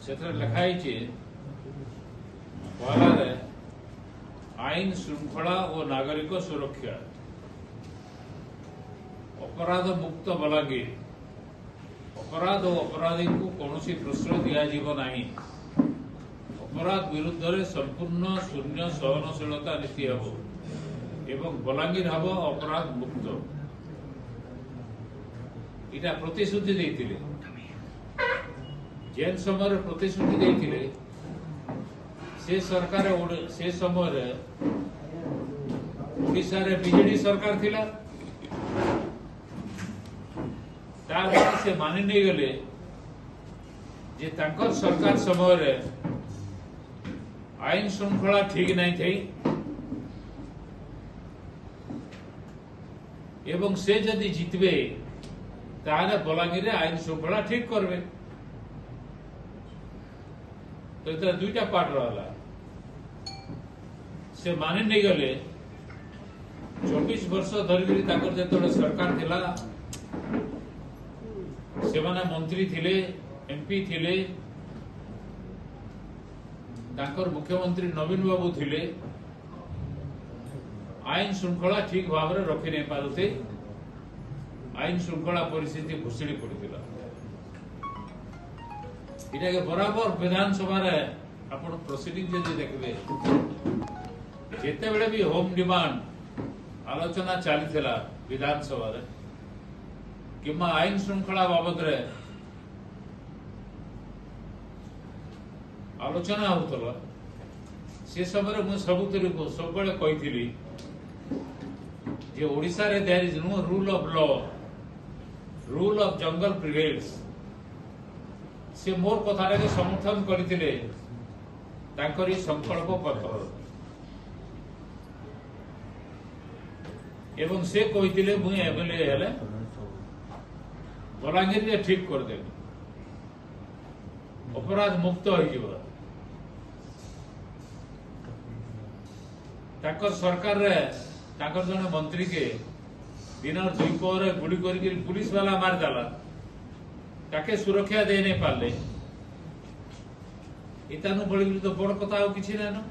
से लिखाई पहला आईन श्रृंखला और नागरिक सुरक्षा अपराध मुक्त बलांगीर अपराध और अपराधी को कौन प्रश्रय दिज्व ना अपराध विरुद्ध में संपूर्ण शून्य सहनशीलता नीति हम एवं बलांगीर हम अपराध मुक्त इटा प्रतिश्रुति देते जेन समय प्रतिश्रुति देते से सरकार से समय ओडिशा रे बीजेडी सरकार थिला तार से मानि नहीं गले जे तांकर सरकार समय रे आईन श्रृंखला ठीक नहीं थी एवं से जदि जितबे ताहले बलांगीर आईन श्रृंखला ठीक करबे तो इतना दुईटा पार्ट रहा से मानि नहीं गले 24 वर्ष धरिक जो सरकार थिला से माने मंत्री थिले एमपी थिले तांकर मुख्यमंत्री नवीन बाबू थिले आईन श्रृंखला ठीक भाव में रखी नहीं पारुते आईन श्रृंखला परिस्थिति भुसड़ी पड़ता इटा के बराबर विधानसभा आपण प्रोसीडिंग जदि देखबे जेते बेले भी होम डिमांड आलोचना चली विधानसभा किंबा आईन श्रृंखला बाबद रे आलोचना होतला से समय मु सबुतरी को सब बेले कही जे ओडिशा रे there is no rule of law rule of jungle prevails से मोर कथा के समर्थन करथिले तांकरी संकल्प पत्र एवं से कहिथिले मु एमएलए हेले बलांगीर रे ठीक कर दे अपराध मुक्त हो जिवो ताकर सरकार रे ताकर जने मंत्री के दिन दुई पर गुड़ी करके पुलिस वाला मार डाला ताके सुरक्षा दे नहीं पाले इतानु बड़ी तो बड़ कथा आ किसी ना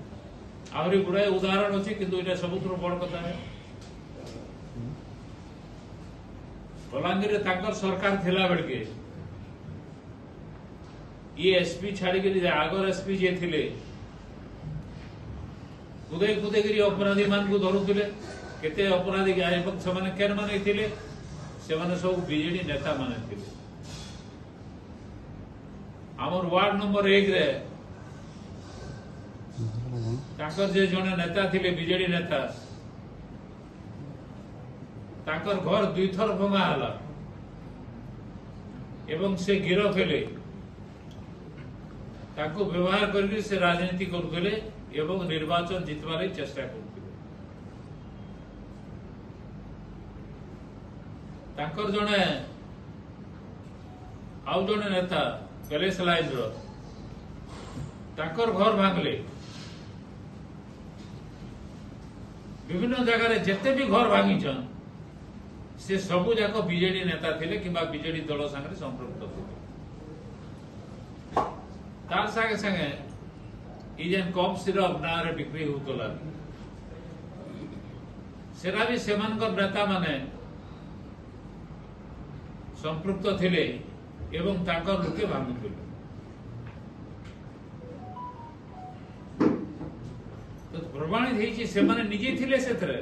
आहरी गुड़ाए उदाहरण अच्छे किंतु इटा सबुठ बड़ कथा है बलांगीर ताकर सरकार थिला बेल के ये एसपी छाड़ी आगर एसपी जे थिले कुदे कुदे गिरी अपराधी मान को धरुले केते अपराधी से माने केन माने थिले से माने सब बीजेडी नेता माने थिले आमर वार्ड नंबर 1 रे ताकर जे जने नेता थिले बीजेडी नेता ताकर घर दुई थर भंगा हला एवं से गिरफ हेले ताको व्यवहार करके से राजनीति करुले एवं निर्वाचन जितवार चेष्टा करुले ताकर जने आउ जने नेता कैलेश लाइन ताकर घर भांगले विभिन्न जगह जिते भी घर भांगी से सबू जाक बीजेडी नेता थिले किंबा बीजेडी दल संगे संपृक्त थिले तार संगे संगे इजेन कप सिरप ना रे बिक्री होतला सेरा भी सेमानकर नेता माने संपृक्त थिले एवं ताकर लोके भांगुथिले तो प्रमाणित हेछि से माने निजे थिले सेथरे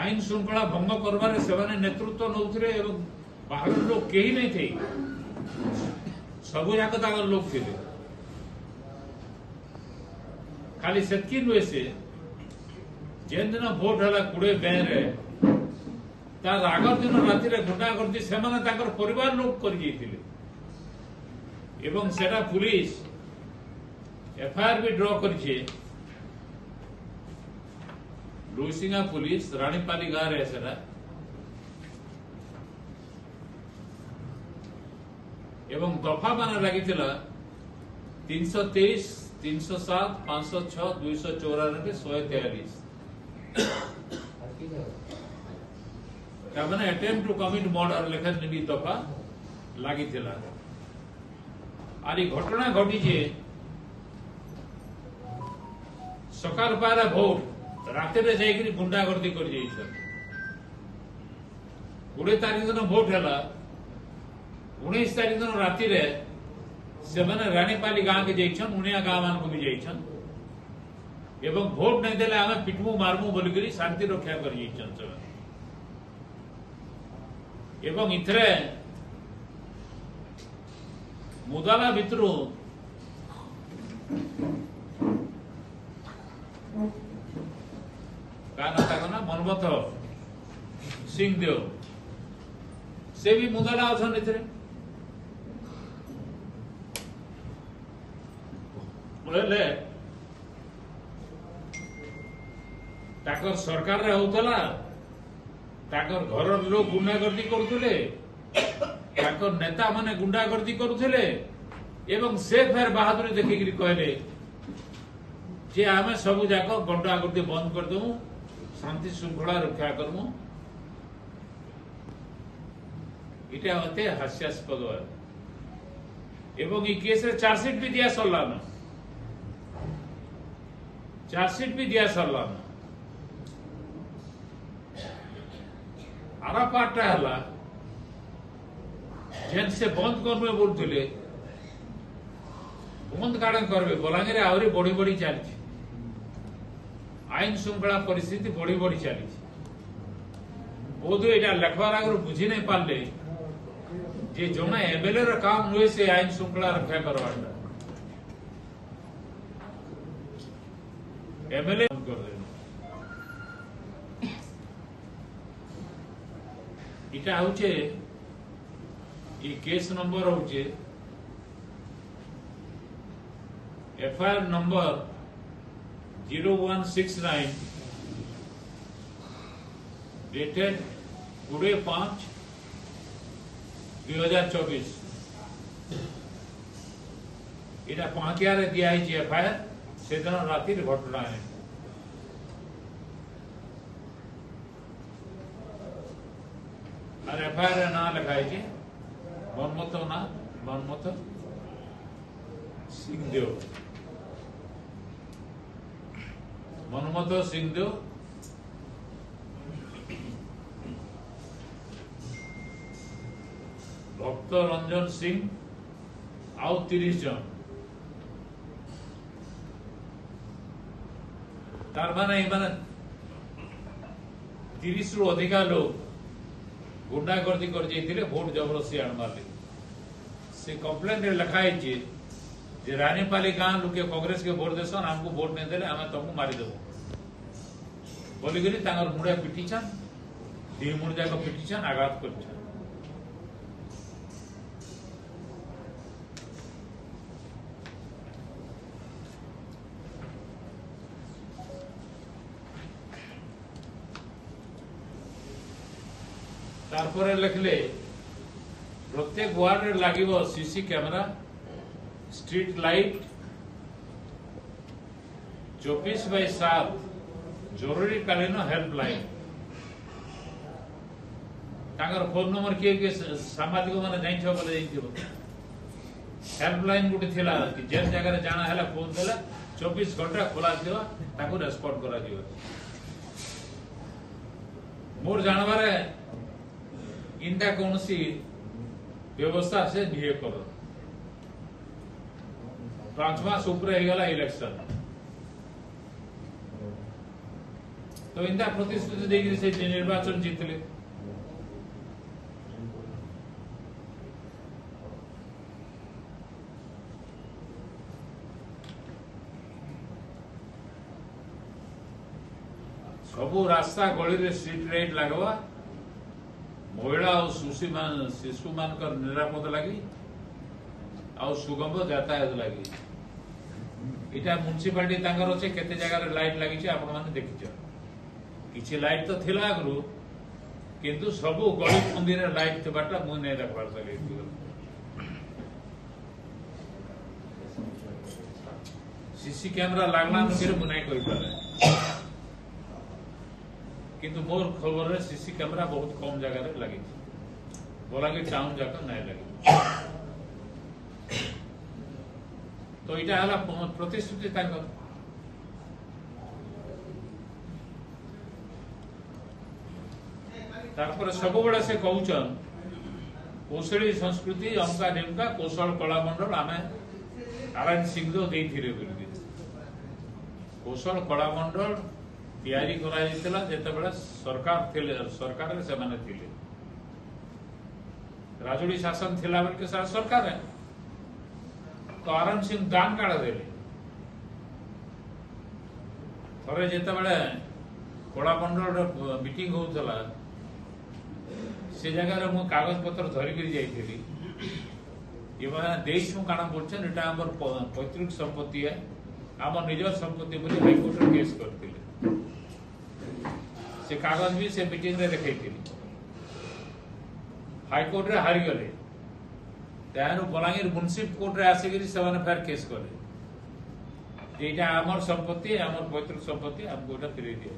आईन श्रृंखला भंग करबार से नेतृत्व नौथिले एवं बाहर लोग कहीं नहीं थे सबू जाक ताकर लोग थे खाली सेतकी नुहे से जेन दिन भोट है 20 बैंक रे तार आगर दिन राति रे गुंडा करती से माने ताकर परिवार लोग कर जाइथिले एवं सेटा पुलिस एफआईआर भी ड्रॉ करिछे लुसिंगा पुलिस रानीपाली गाँव रे सेटा एवं दफा माने लागिथिला 323 307 506 294 143 मैंने अटेम्प्ट टू कमिट मर्डर लेखन भी दफा लगी আর এই ঘটনা ঘটিছে সকাল পারা ভোট রাতে যাই গুন্ডাগর্দি করে যাইছেন 20 তারিখ দিন ভোট হেলা 19 তারিখ দিন রাতে ସେମାନେ ରାଣୀପାଲି ଗାଁକେ ଯାଇଛନ୍ ଉଣିଆ ଗାଁ ମାନଙ୍କୁ ବି ଯାଇଛନ୍ ଏବଂ ଭୋଟ ନାଇଁ ଦେଲେ ଆମେ ପିଟମୁ ମାରମୁ ବୋଲିକରି ଶାନ୍ତି ରକ୍ଷା କରି ଯାଇଛନ୍ ସେମାନେ ଏବଂ ଇଥିରେ ମୁଦାଲା ଭିତରୁ କାହା ନା ତାଙ୍କ ନା ମନମଥ ସିଂଦେଓ ସେ ବି ମୁଦାଲା ଅଛନ୍ ଏଥିରେ ବୋଲେ ତାଙ୍କର ସରକାରରେ ହଉଥିଲା ତାଙ୍କର ଘରର ଲୋକ ଗୁଣ୍ଡାଗର୍ଦି କରୁଥିଲେ ତାଙ୍କର ନେତା ମାନେ ଗୁଣ୍ଡାଗର୍ଦି କରୁଥିଲେ ଏବଂ ସେ ଫେର ବାହାଦୁରୀ ଦେଖିକିରି କହିଲେ ଯେ ଆମେ ସବୁ ଯାକ ଗୁଣ୍ଡାଗର୍ଦି ବନ୍ଦ କରିଦେବୁ ଶାନ୍ତି ଶୃଙ୍ଖଳା ରକ୍ଷା କରିବୁ ଏଇଟା ଅତେ ହାସ୍ୟାସ୍ପଦ ଏବଂ এই কেসে চার্জশিট ବି ଦିଆ ସରିଲାନ चार्जशीट भी दिया सरला आरा पार्टा हला जेन से बंद करबे बोलथिले बंद काढन करबे बलांगीर आवरी बड़ी बड़ी चली आईन श्रृंखला परिस्थिति बड़ी बड़ी चली बोधु एटा लेखवार आगर बुझी नहीं पारले जे जोना एमएलए र काम हुए से आईन श्रृंखला रक्षा करवाटा एमएलए कर देना इटा होचे ये केस नंबर होचे एफआईआर नंबर 0169 डेटेड 5/5/2024 इटा पांकियारे दिया है एफआईआर सेदिन राति घटना है और एफआईआर ना लिखाई मनमथ सिंहदेव भक्त रंजन सिंह आउ 30 जन तार माने 30 रु अधिका लोग गुंडागर्दी कर जाइथिले वोट जबरदस्ती आनबाले से कंप्लेंट रे लिखाई जे रानीपाली गां लोके कांग्रेस के वोट देसन हमको वोट नहीं देले हमें तुमको मारी देबो बोली गरी तांगर मुड़े पिटिछन दी मुड़ जाको पिटिछन आघात करछन तारपरे लिखले प्रत्येक वार्ड रे लागिबो सीसी कैमरा स्ट्रीट लाइट 24/7 जरूरी कालीन हेल्पलाइन तांगर फोन नंबर के सामाजिक माने जाई छ बोले जाई दिबो हेल्पलाइन गुटे थिला कि जे जगह रे जाना हैला फोन देला 24 घंटा खुला दिबा ताको रेस्पोंड करा दिबो मोर जानबारे इंदा कौन सी व्यवस्था से नहीं करो 5 मास ऊपर गला इलेक्शन तो इंदा प्रतिश्रुति देगी से निर्वाचन जीतले सबू रास्ता गली रे स्ट्रीट लाइट लगवा महिला और शिशु मान निरापद लगी और सुगम यातायात लगी इटा म्युनिसिपालिटी तांगर अच्छे केते जगह लाइट लगी आपण माने देखिछ किछि लाइट तो थिला आगु किंतु सबु गली मंदिर लाइट थबाटा मु नै देखबार सके सीसी कैमरा लागना फिर मु नै कहि पारे किंतु मोर खबर रे सीसी कैमरा बहुत कम जगह रे लगी बलांगीर टाउन जाकर नहीं लगी तो यहाँ प्रतिश्रुति सब बड़े से कहचन कौशली संस्कृति अमका ढिमका कौशल कलामंडल आम नारायण सिंहदेव देते कौशल कलामंडल तैयारी करा जिते सरकार सरकार से माने थिले राजोड़ी शासन थिला बेल के सरकार है तो आराम सिंह दान काढ़ देले थरे जिते बड़े कलामंडल मीटिंग होता से जगार मु कागज पत्र धरिकी जाइली ये देश काण बोलछन एटा हमर पैतृक संपत्ति है आम निजर संपत्ति बोली हाईकोर्ट रे केस करथिले से कागज भी से मीटिंग रे देखैथिले हाईकोर्ट रे हारी गले तानु बलांगीर मुंसिप कोर्ट रे आसिगिरी से फेर केस करे एटा हमर संपत्ति हमर पैतृक संपत्ति हमको एटा फिरे दिया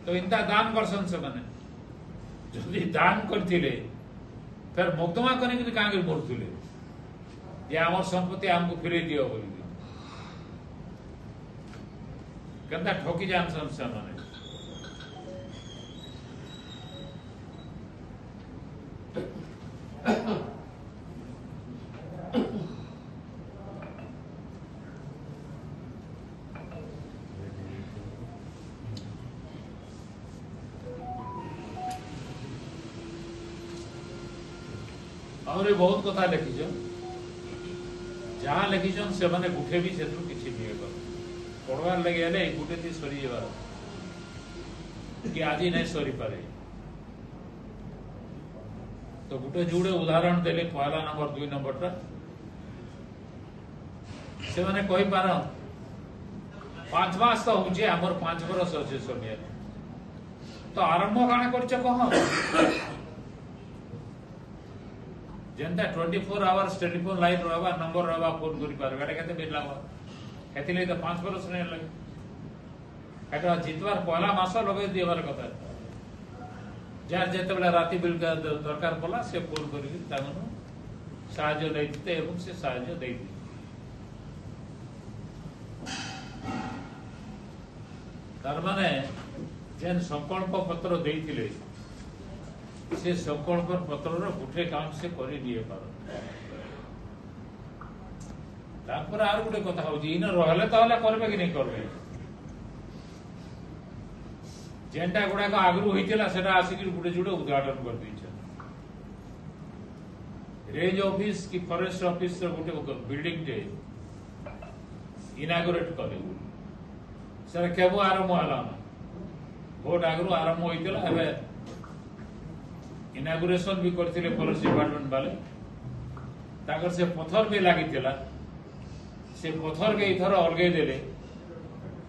तो इनता दान करसन से माने जदि दान करथिले फिर मोकदमा करने के कहाँ मरुले जे आम संपत्ति आमको फिर दियो बोली केनता ठोकी जान संस्था माने और बहुत कथा लिखिछन जहाँ लिखिछन से माने गुठे भी सेतु किछि नहीं कर पढ़वार लगे हेले गुटे ती सरी जेबार कि आज नहीं सरी पारे तो गुटे जुड़े उदाहरण देले पहला नंबर 2 नंबर टा से माने कहि पार 5 मास तो होजे हमर 5 बरस अछि समय तो आरंभ काना करछ कह जनता 24 आवर्स टेलीफोन लाइन रहबा नंबर रहबा फोन करि पारबा एटा केते बिल लागबा एतिले तो 5 बरस नै लगे एटा जितवार पहला मास लगे दिवार कथा जार जेते बेला राती बिल का दरकार पला से फोन करि तामनु साहाय्य दैते एवं से साहाय्य दैते तार माने जेन संकल्प पत्र देइथिले से संकल्प पत्र गुठे काम से करी दिए पार तापर आर गुटे कथा होजी इन रहले ताले करबे कि नहीं करबे जेंटा गुडा को आगरु होइतिला सेटा आसिक गुटे जुडे उद्घाटन कर दैछ रेंज ऑफिस की फॉरेस्ट ऑफिस से गुटे बिल्डिंग टे इनागुरेट करे सर केबो आरंभ होला भोट आगरु आरंभ होइतिला एबे इनागुरेशन भी करथिले फॉरेस्ट डिपार्टमेंट वाले ताकर से पत्थर भी लागी थिला से पत्थर के इथर अलगे देले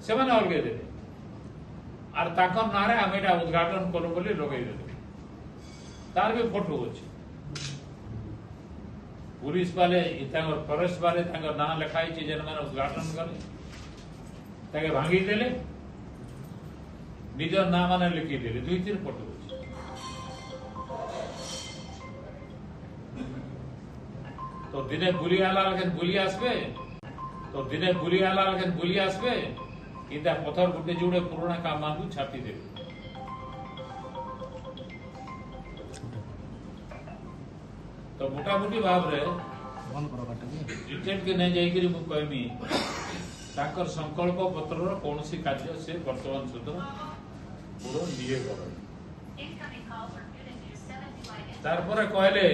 से माने अलगे देले आर ताकर नारे आमेटा उद्घाटन करू बोली लगे देले तार भी फोटो अछि पुलिस वाले इतांगर फॉरेस्ट वाले तांगर नाम लिखाई छी जन माने उद्घाटन करे ताके भांगी देले निजर नाम माने लिखि देले 2-3 फोटो तो दिने बुली आला लेकिन बुली आसबे तो दिने बुली आला लेकिन बुली आसबे इदा पत्थर गुटे जुड़े पुराना काम मानू छापी दे तो मोटा मोटी भाव रे रिटेट के नै जाई करी मु कहमी ताकर संकल्प पत्र रो कोनोसी कार्य से वर्तमान सुद्धा पूरा लिए कर तार पर कहले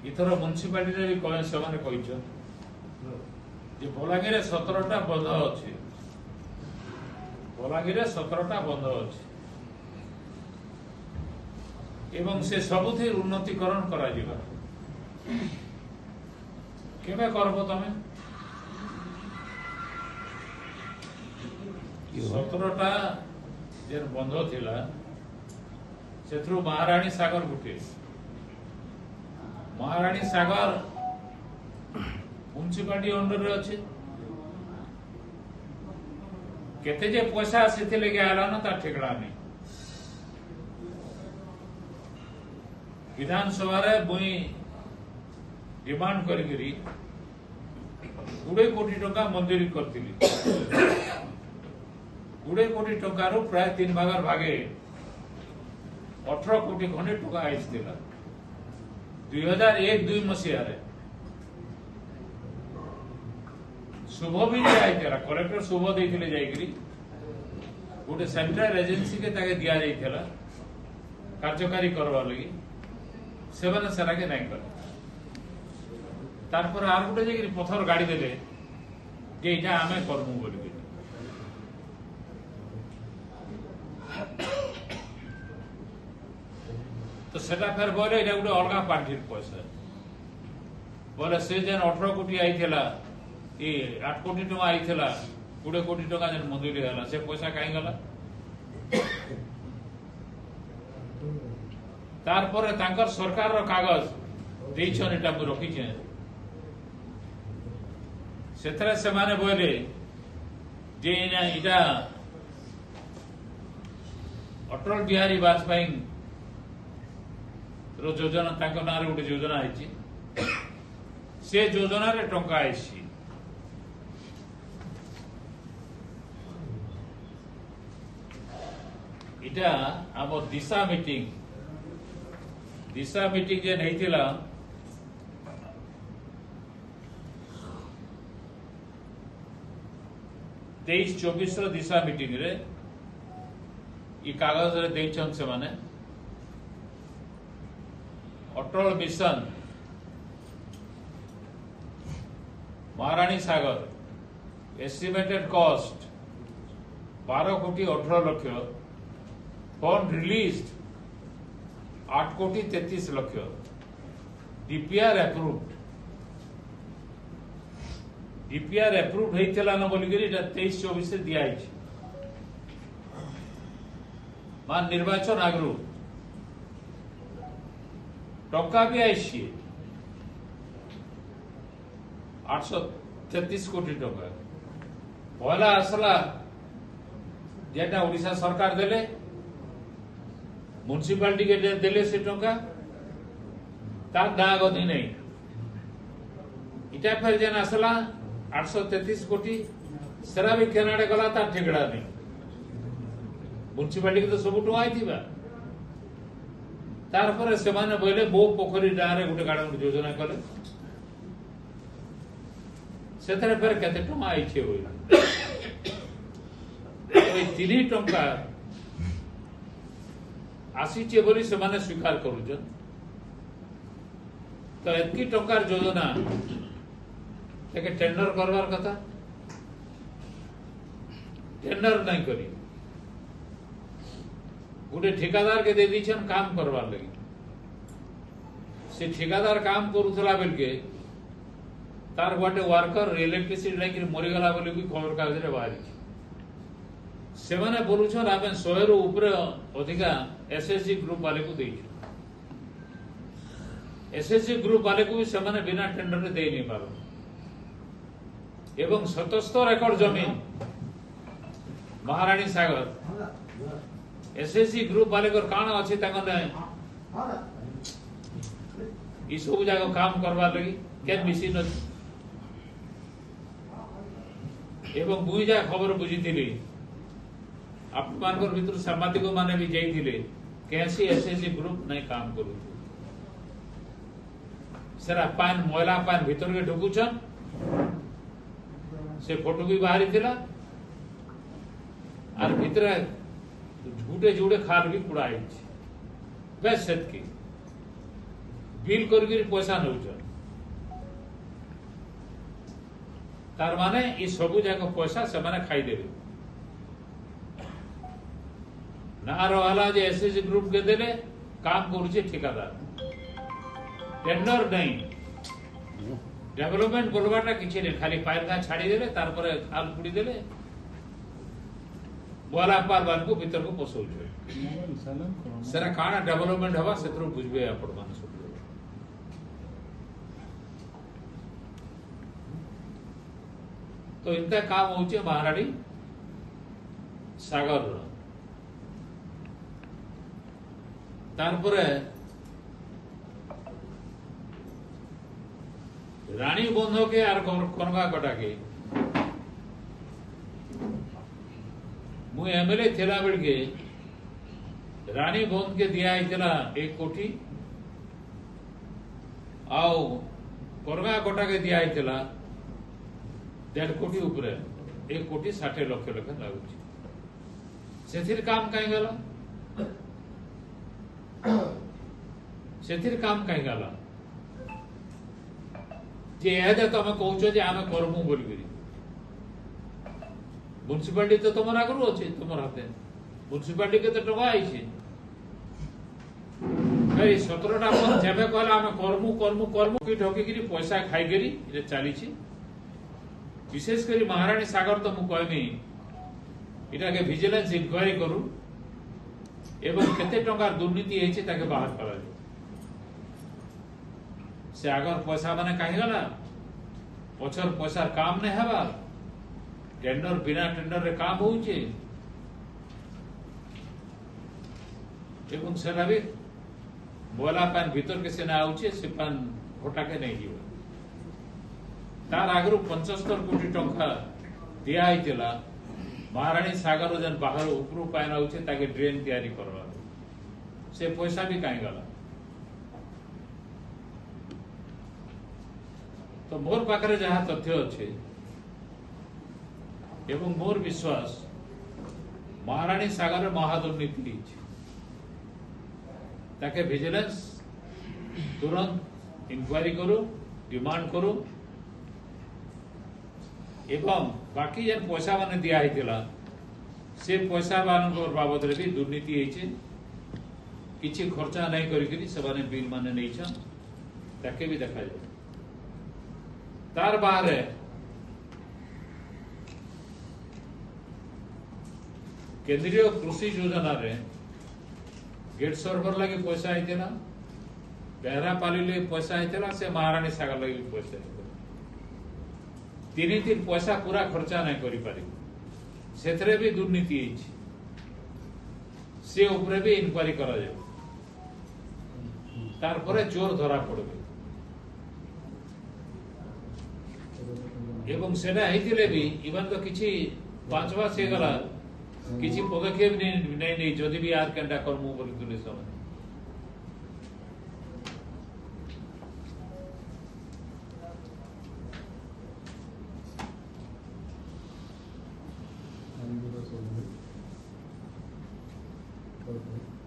इथर म्युनिसिपालिटी भी कहे से माने कहिछ जे बलांगीर 17टा बंध अछि बलांगीर 17टा बंध अछि एवं से सबुथि उन्नतिकरण करा जिबा केबे करबो तमे 17टा जे बंध थिला सेथरु महारानी सागर गुटे महारानी सागर म्युनिसिपालिटी अंडर रे अछि केते जे पैसा आसी लेके आला ना ता ठेकड़ा नहीं विधानसभा रे बुई डिमांड करी 20 कोटी टंका मंजूरी करथिली 20 कोटी टंकार प्राय 3 भागर भागे 18 कोटी खंडे टंका आइथिला 2001-2 मसीहा रे शुभ भी आइथिला कलेक्टर शुभ देथिले जाइकरी गोटे सेंट्रल एजेंसी के ताके दिया जाइथिला कार्यकारी करवा लगी सेवाने सेना के नहीं करे तार पर आर गोटे जाइकरी पथर गाड़ी देले जे इटा आमे करमु बोली तो सेटा फेर बोले इटा गोटे अलगा पार्टी पैसा बोले से जेन 18 कोटी आइथिला ए 8 कोटी टका आइथिला 20 कोटी टका जेन मंजूरी होला से पैसा काई गला तार पर तांकर सरकार रो कागज देछन एटा मु रखी छे सेथरे से माने बोले जे ना इटा अटल बिहारी वाजपेयी रो योजना तांको नारे गोटे योजना आइछि से योजना रे टंका आइछि इटा आम दिशा मीटिंग जे नहींथिला 23-24 रो दिशा मीटिंग रे ई कागज रे देछन से माने अटल मिशन महारानी सागर एस्टिमेटेड कॉस्ट 12 कोटी 18 लक्ष फंड रिलीज्ड 8 कोटी 33 लक्ष डीपीआर अप्रूव्ड होइतला न बोली करी 23-24 से दिया है मान निर्वाचन आगरू टंका भी आइछि 833 कोटी टंका पहला आसला जेटा ओडिशा सरकार देले म्युनिसिपालिटी के देले से टंका तार ना गति नहीं इटा फिर जेन आसला 833 कोटी सेरा भी केनाडे गला तार ठिकड़ा नहीं म्युनिसिपालिटी के तो सब टंका आइथिबा तार पर से माने बोले बो पोखरी डारे गोटे गार्डन योजना कले सेथरे फेर केते टंका आइछे बोला ए 3 टंका आसीचे बोली से माने स्वीकार करूछन तो एतकी टंकार योजना एके टेंडर करवार कथा टेंडर नहीं करी गोटे ठेकादार के दे दीछन काम करवार लगी से ठेकादार काम करूथला बेल के तार गोटे वर्कर इलेक्ट्रिसिटी लाइक मरीगला बोली भी खबर कागज रे बाहरी से माने बोलुछन आमे 100 रो ऊपर अधिका एसएसजी ग्रुप वाले को देइछ एसएसजी ग्रुप वाले को भी से माने बिना टेंडर रे दे नहीं पारो एवं 77 एकड़ जमीन महारानी सागर एसएसजी ग्रुप वाले को काण अछि ताको ने ई सब जगह काम करवा लगी केन मिसिन अछि एवं बुई जा खबर बुझीथिली आपमानकर भीतर सांबादिक माने भी जाइथिले कैसी एसएसजी ग्रुप नहीं काम करू सरा पान मोयला पान भीतर के ढुकुछन से फोटो भी बाहरी थिला और भीतर झूठे झूठे खाल भी पुड़ाई बस सेतकी बिल करके पैसा नउछन तार माने ई सबु जाक पैसा से माने खाई देबे ना रहला जे एसएसजी ग्रुप के देले काम करूचे ठेकेदार टेंडर नहीं डेवलपमेंट बोलबाटा किछि नहीं खाली फाइल का छाड़ी देले तार पर खाल पुड़ी देले बोला पार बान को भीतर को पसौ छै सरा काना डेवलपमेंट हवा सेतरो बुझबे आपण मान सब तो इनका काम होचे महारानी सागर तार पर रानी बंधो के और कनगा कटा के मु एमएलए थिला बेल के रानी बंध के दिया 1 कोटी आओ करगा कटा के दिया 1.5 कोटी ऊपर 1 कोटी 60 लाख लगुच से काम कहीं गला से काम कहीं गला जे तुम कौच आम करमु बोल म्यूनिसिपालिटी तो तुम आगु अच्छे तुम हाथ म्यूनिसिपालिटी के टका आई 17टा जब कहला आम करमु करमु करमु कि ठकिकी पैसा खाई चली विशेषकर महाराणी सागर तो मुझे कहमी इटा के विजिलेंस इंक्वायरी करू एवं केते टंका दुर्नीति है बाहर कर से आगर पैसा माने कहीं गला पछर पैसा काम नहीं हवा टेंडर बिना टेंडर रे काम होउचे एवं सेना भी बोला पान भीतर के सेना आउचे से पान घोटा के नहीं जीव तार आगरु 75 कोटी टंका दिया आइतिला महाराणी सागर जन बाहर उपरू पाइन आउचे ताके ड्रेन तैयारी करवा से पैसा भी कहीं गला तो मोर पाखरे जहाँ तथ्य अच्छे एवं मोर विश्वास महाराणी सागर महादुर्नीति ताके विजिलेंस तुरंत इंक्वायरी करू डिमांड करू एवं बाकी जन पैसा माने दिया होता से पैसा मान बाबद भी दुर्नीति होती किसी खर्चा नहीं करी से बिल माने नहीं ताके भी देखा जाए तार बाहर केंद्रीय कृषि योजना रे गेट सर्वर लगे पैसा होता बेहरापाली लगे पैसा होता से महाराणी सागर लगे पैसा होता 3 पैसा पूरा खर्चा नहीं करी पारि से भी दुर्नीति से उपरे भी इनक्वारी करा जाए तार परे चोर धरा पड़े एवं सेना होते भी इवन तो किसी 5 मास हो गला किसी पदक्षेप नहीं जदि भी यार केंटा करमु बोली तुले समय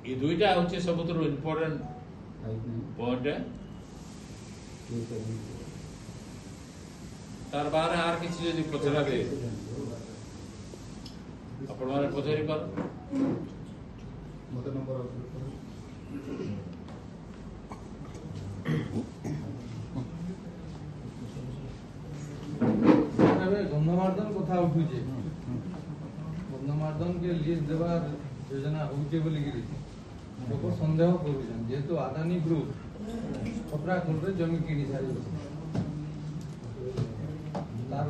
ये दुईटा होचे सबुतरो इम्पोर्टेंट पॉइंट है तार बारे आर किसी यदि पचरा दे अपन माने पचरी पर मत नंबर गंधमार्दन कथा उठुचे गंधमार्दन के लिस्ट देवार योजना होचे बोली गिरी लोक संदेह करूछन जेहेतु अदानी ग्रुप छपरा खुल रे जमी किनी सारी तार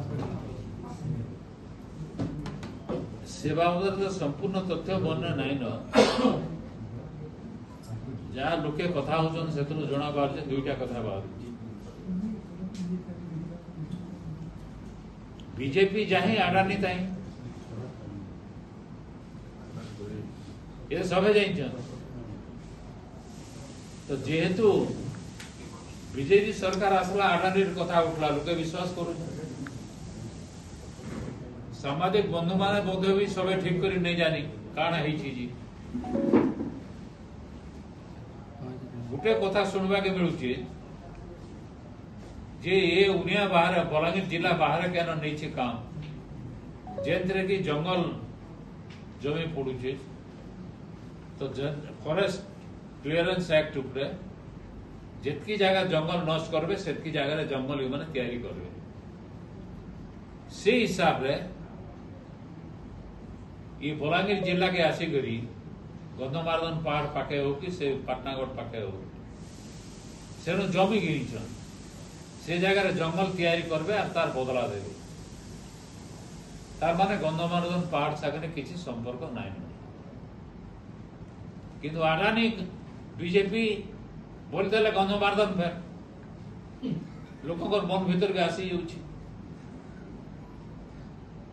सेवा तो संपूर्ण तथ्य बन नहीं न जहाँ लोके कथा होचन सेतु जना बाहर दुईटा कथा बाहर बीजेपी जाही अडानी ताई ये सब जाइन तो जेहेतु बीजेपी सरकार आसला अडानी कथा उठला लोके विश्वास करू सामाजिक बंधु माने बोध भी सब ठीक कर नहीं जानी काना है जी गोटे कथा सुनवा के मिलुचे जे ये उनिया बाहर बलांगीर जिला बाहर क्या नहीं छे काम जेंतरे की जंगल जमी पड़ुचे तो फॉरेस्ट क्लियरेंस एक्ट उपरे जितकी जगह जंगल नष्ट करबे सेतकी जगह रे जंगल माने तैयारी करबे से हिसाब रे ये बलांगीर जिला के आसिकरी गंधमार्दन पहाड़ पाखे हो कि से पाटनागढ़ पाखे हो से जमी घिन से जगह जंगल तैयारी करबे और तार बदला देवे तार माने गंधमार्दन पहाड़ सागरे किसी संपर्क नाई किंतु अडानी बीजेपी बोलते गंधमार्दन फेर लोकंर मन भीतर के आसी जाउछि।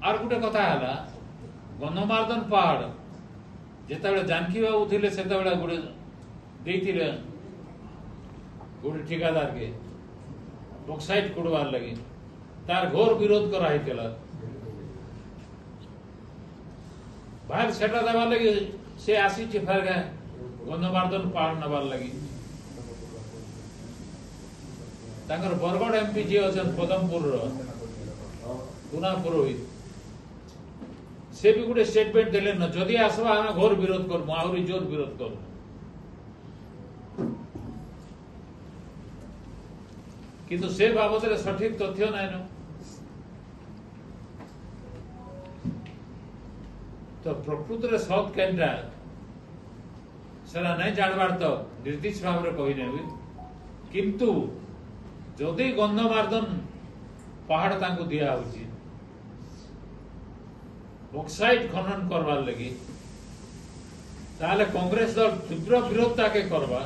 आर गोटे कथा है गणमार्दन पहाड़ जिते जानकी बाबू थे से गोटे देइथिले गोटे ठिकादार के बक्साइट कुड़बार लगी तार घोर विरोध कराइला बाहर सेटा देवार लगी से आसी फेर गणमार्दन पहाड़ नबार लगी तांकर बरगढ़ एमपी जी अच्छा पदमपुर पुना पुरोहित से भी गोटे स्टेटमेंट देले न जदि आसवा आम घोर विरोध करमु आहरी जोर विरोध करमु किंतु से बाबद रे सठिक तथ्य नाइन तो प्रकृत रे सत केनटा सेरा नहीं जानबार तो निर्दिष्ट भाव रे कहि नेबी किंतु जदि गंधमार्दन पहाड़ तांको दिया होची बक्साइट खनन करवार लगी ताले कांग्रेस दल तीव्र विरोध ताके करवा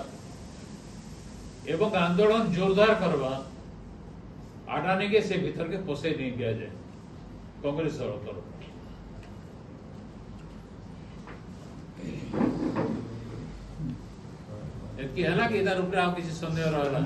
एवं आंदोलन जोरदार करवा आडानी के से भीतर के पोसे नहीं दिया जाए कांग्रेस दल तरफ एतकी है ना कि इधर ऊपर आप किसी संदेह रहा